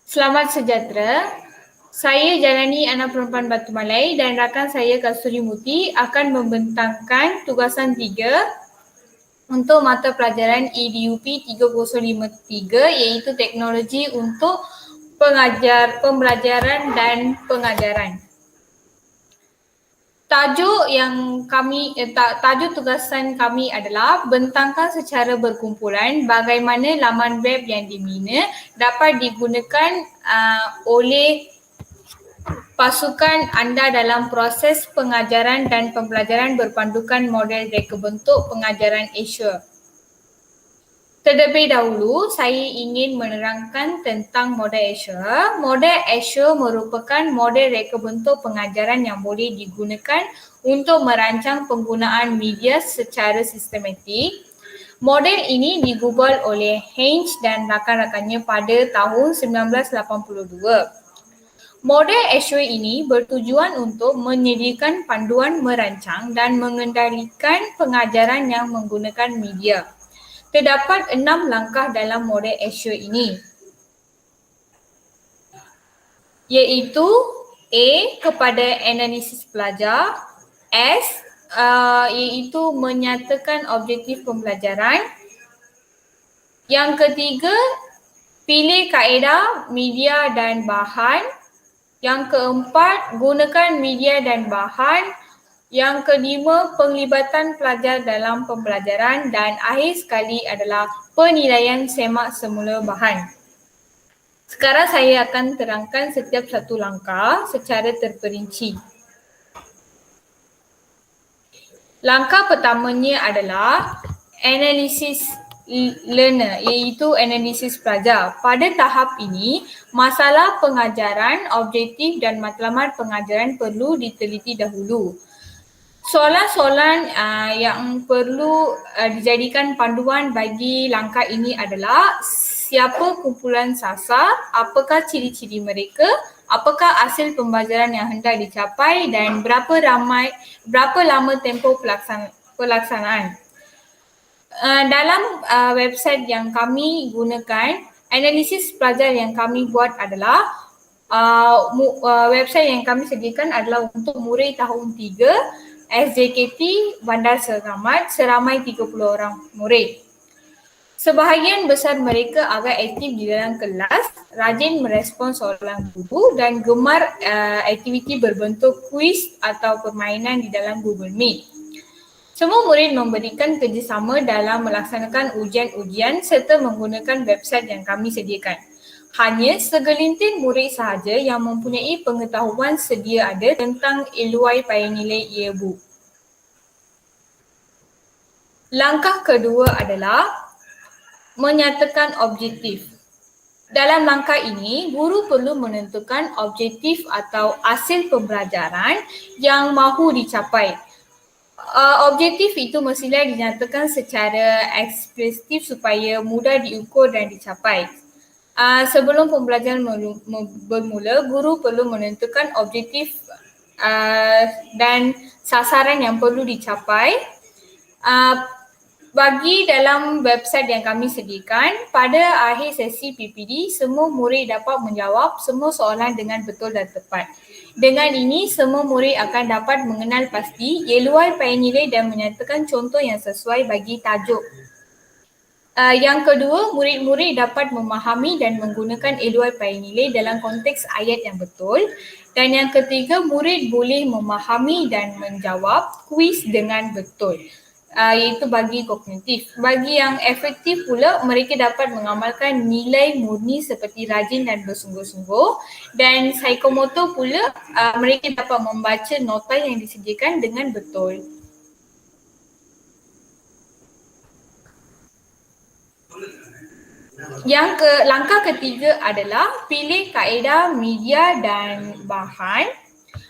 Selamat sejahtera. Saya Jalani anak perempuan Batu Malai dan rakan saya Kasturi Muti akan membentangkan tugasan 3 untuk mata pelajaran EDUP 3053 iaitu teknologi untuk pembelajaran dan pengajaran. Tajuk tugasan kami adalah bentangkan secara berkumpulan bagaimana laman web yang dibina dapat digunakan oleh pasukan anda dalam proses pengajaran dan pembelajaran berpandukan model reka bentuk pengajaran Asia. Terlebih dahulu, saya ingin menerangkan tentang model Asia. Model Asia merupakan model reka bentuk pengajaran yang boleh digunakan untuk merancang penggunaan media secara sistematik. Model ini digubal oleh Heinz dan rakan-rakannya pada tahun 1982. Model Asia ini bertujuan untuk menyediakan panduan merancang dan mengendalikan pengajaran yang menggunakan media. Terdapat 6 langkah dalam model Asia ini, iaitu A. Kepada analisis pelajar, S. Iaitu menyatakan objektif pembelajaran. Yang ketiga, pilih kaedah, media dan bahan. Yang keempat, gunakan media dan bahan. Yang kelima, penglibatan pelajar dalam pembelajaran dan akhir sekali adalah penilaian semak semula bahan. Sekarang saya akan terangkan setiap satu langkah secara terperinci. Langkah pertamanya adalah analisis learner iaitu analisis pelajar. Pada tahap ini, masalah pengajaran, objektif dan matlamat pengajaran perlu diteliti dahulu. Soalan-soalan yang perlu dijadikan panduan bagi langkah ini adalah siapa kumpulan sasar, apakah ciri-ciri mereka, apakah hasil pembelajaran yang hendak dicapai dan berapa lama tempoh pelaksanaan. Dalam website yang kami gunakan, analisis pelajar yang kami buat adalah website yang kami sediakan adalah untuk murid tahun 3 SJKT Bandar Seramat seramai 30 orang murid. Sebahagian besar mereka agak aktif di dalam kelas, rajin merespon soalan guru dan gemar aktiviti berbentuk kuis atau permainan di dalam Google Meet. Semua murid memberikan kerjasama dalam melaksanakan ujian-ujian serta menggunakan website yang kami sediakan. Hanya segelintir murid sahaja yang mempunyai pengetahuan sedia ada tentang ilmuai paya nilai yearbook. Langkah kedua adalah menyatakan objektif. Dalam langkah ini, guru perlu menentukan objektif atau hasil pembelajaran yang mahu dicapai. Objektif itu mestilah dinyatakan secara ekspresif supaya mudah diukur dan dicapai. Sebelum pembelajaran bermula, guru perlu menentukan objektif dan sasaran yang perlu dicapai. Bagi dalam website yang kami sediakan, pada akhir sesi PPD, semua murid dapat menjawab semua soalan dengan betul dan tepat. Dengan ini, semua murid akan dapat mengenal pasti ilmuai paya nilai dan menyatakan contoh yang sesuai bagi tajuk. Yang kedua, murid-murid dapat memahami dan menggunakan ilmuai paya nilai dalam konteks ayat yang betul. Dan yang ketiga, murid boleh memahami dan menjawab kuis dengan betul. Iaitu bagi kognitif. Bagi yang efektif pula, mereka dapat mengamalkan nilai murni seperti rajin dan bersungguh-sungguh. Dan psikomotor pula, mereka dapat membaca nota yang disediakan dengan betul. Langkah ketiga adalah pilih kaedah, media dan bahan.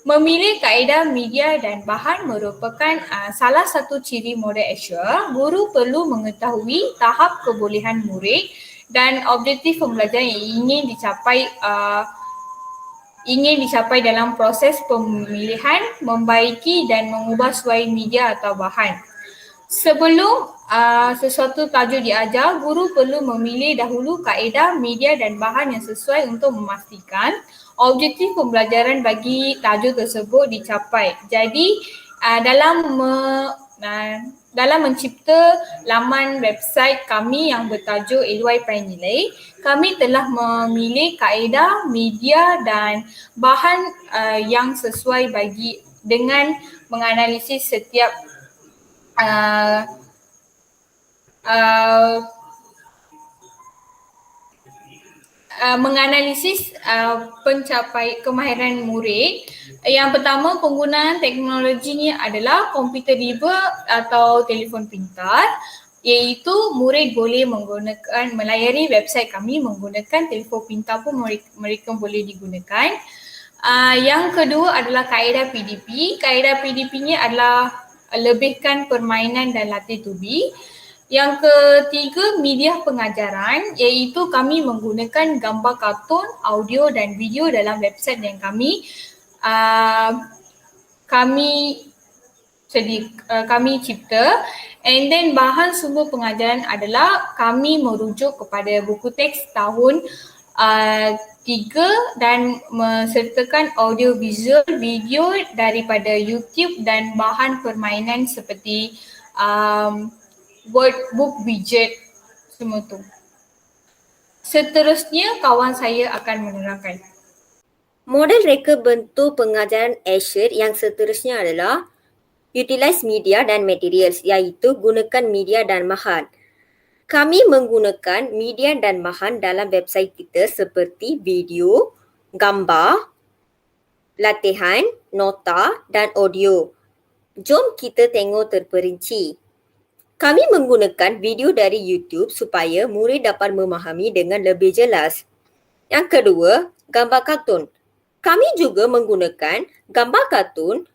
Memilih kaedah, media dan bahan merupakan salah satu ciri model Asia. Guru perlu mengetahui tahap kebolehan murid dan objektif pembelajaran yang ingin dicapai dalam proses pemilihan, membaiki dan mengubah sesuai media atau bahan. Sebelum sesuatu tajuk diajar, guru perlu memilih dahulu kaedah, media dan bahan yang sesuai untuk memastikan objektif pembelajaran bagi tajuk tersebut dicapai. Jadi dalam mencipta laman website kami yang bertajuk LY Pai Nilai, kami telah memilih kaedah, media dan bahan yang sesuai bagi dengan menganalisis setiap menganalisis pencapai kemahiran murid. Yang pertama, penggunaan teknologinya adalah komputer riba atau telefon pintar, iaitu murid boleh melayari website kami menggunakan telefon pintar pun mereka boleh digunakan. Yang kedua adalah kaedah PDP. Kaedah PDP-nya adalah lebihkan permainan dan latih tubi. Yang ketiga, media pengajaran, iaitu kami menggunakan gambar kartun, audio dan video dalam website yang kami cipta. And then bahan sumber pengajaran adalah kami merujuk kepada buku teks tahun 3 dan mensertakan audio visual, video daripada YouTube dan bahan permainan seperti workbook, widget, semua tu. Seterusnya kawan saya akan menerangkan. Model reka bentuk pengajaran Azure yang seterusnya adalah utilize media dan materials, iaitu gunakan media dan bahan. Kami menggunakan media dan bahan dalam website kita seperti video, gambar, latihan, nota dan audio. Jom kita tengok terperinci. Kami menggunakan video dari YouTube supaya murid dapat memahami dengan lebih jelas. Yang kedua, gambar kartun. Kami juga menggunakan gambar kartun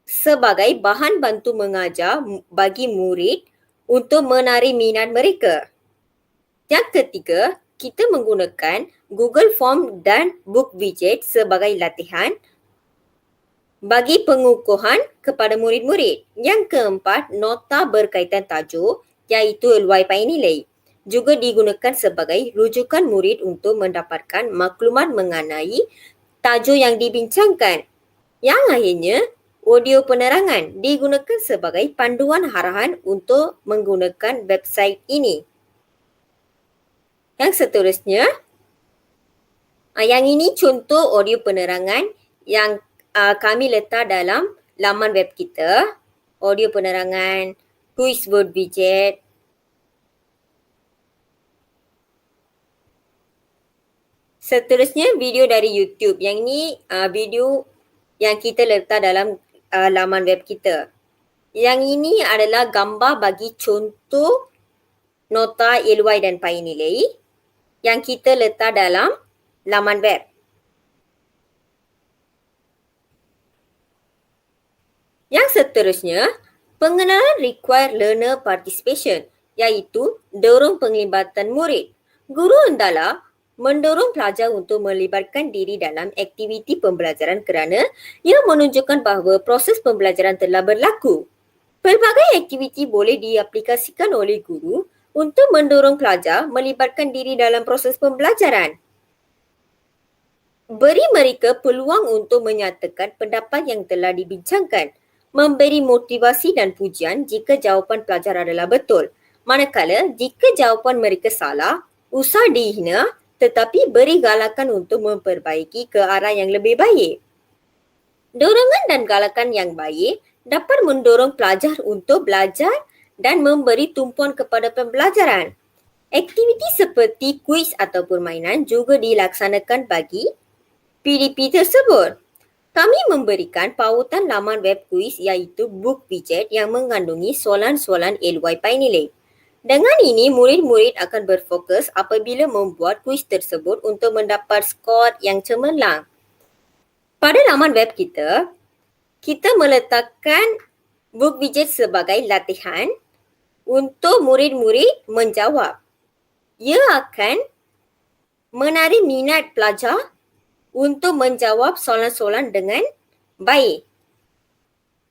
sebagai bahan bantu mengajar bagi murid untuk menarik minat mereka. Yang ketiga, kita menggunakan Google Form dan Book Widget sebagai latihan bagi pengukuhan kepada murid-murid. Yang keempat, nota berkaitan tajuk iaitu LY Pai Nilai juga digunakan sebagai rujukan murid untuk mendapatkan maklumat mengenai tajuk yang dibincangkan. Yang akhirnya, audio penerangan digunakan sebagai panduan arahan untuk menggunakan website ini. Yang seterusnya, yang ini contoh audio penerangan yang kami letak dalam laman web kita. Audio penerangan, quiz word widget. Seterusnya video dari YouTube. Yang ini video yang kita letak dalam laman web kita. Yang ini adalah gambar bagi contoh nota LY dan Pai Nilai yang kita letak dalam laman web. Yang seterusnya, pengenalan require learner participation, iaitu dorong penglibatan murid. Guru hendaklah mendorong pelajar untuk melibatkan diri dalam aktiviti pembelajaran kerana ia menunjukkan bahawa proses pembelajaran telah berlaku. Pelbagai aktiviti boleh diaplikasikan oleh guru untuk mendorong pelajar melibatkan diri dalam proses pembelajaran. Beri mereka peluang untuk menyatakan pendapat yang telah dibincangkan. Memberi motivasi dan pujian jika jawapan pelajar adalah betul. Manakala jika jawapan mereka salah, usah dihina tetapi beri galakan untuk memperbaiki ke arah yang lebih baik. Dorongan dan galakan yang baik dapat mendorong pelajar untuk belajar dan memberi tumpuan kepada pembelajaran. Aktiviti seperti kuis atau permainan juga dilaksanakan bagi PDP tersebut. Kami memberikan pautan laman web kuis iaitu book widget yang mengandungi soalan-soalan LY Pai Nilai. Dengan ini, murid-murid akan berfokus apabila membuat kuis tersebut untuk mendapat skor yang cemerlang. Pada laman web kita, kita meletakkan book widget sebagai latihan untuk murid-murid menjawab. Ia akan menarik minat pelajar untuk menjawab soalan-soalan dengan baik.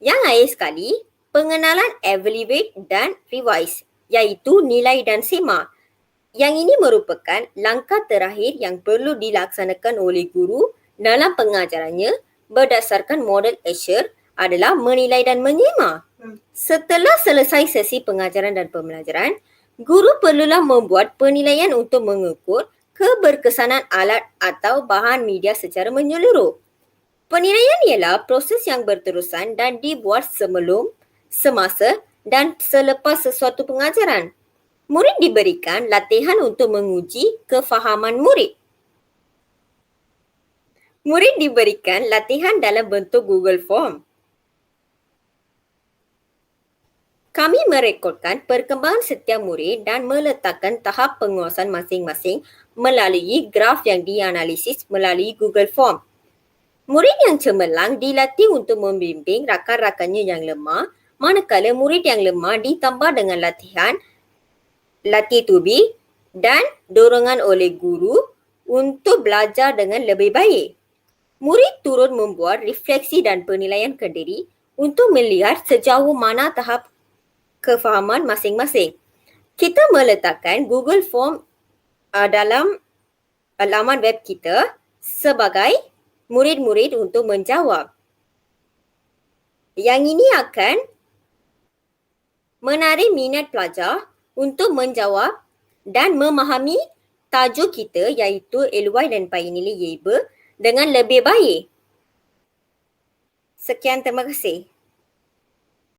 Yang akhir sekali, pengenalan evaluate dan revise. iaitu nilai dan sema. Yang ini merupakan langkah terakhir yang perlu dilaksanakan oleh guru dalam pengajarannya berdasarkan model Escher adalah menilai dan menyema. Setelah selesai sesi pengajaran dan pembelajaran, guru perlulah membuat penilaian untuk mengukur keberkesanan alat atau bahan media secara menyeluruh. Penilaian ialah proses yang berterusan dan dibuat sebelum, semasa dan selepas sesuatu pengajaran. Murid diberikan latihan untuk menguji kefahaman murid. Murid diberikan latihan dalam bentuk Google Form. Kami merekodkan perkembangan setiap murid dan meletakkan tahap penguasaan masing-masing melalui graf yang dianalisis melalui Google Form. Murid yang cemerlang dilatih untuk membimbing rakan-rakannya yang lemah, manakala murid yang lemah ditambah dengan latih tubi dan dorongan oleh guru untuk belajar dengan lebih baik. Murid turut membuat refleksi dan penilaian kendiri untuk melihat sejauh mana tahap kefahaman masing-masing. Kita meletakkan Google Form dalam laman web kita sebagai murid-murid untuk menjawab. Yang ini akan menarik minat pelajar untuk menjawab dan memahami tajuk kita iaitu LY dan pi nilai Y ber dengan lebih baik. Sekian, terima kasih.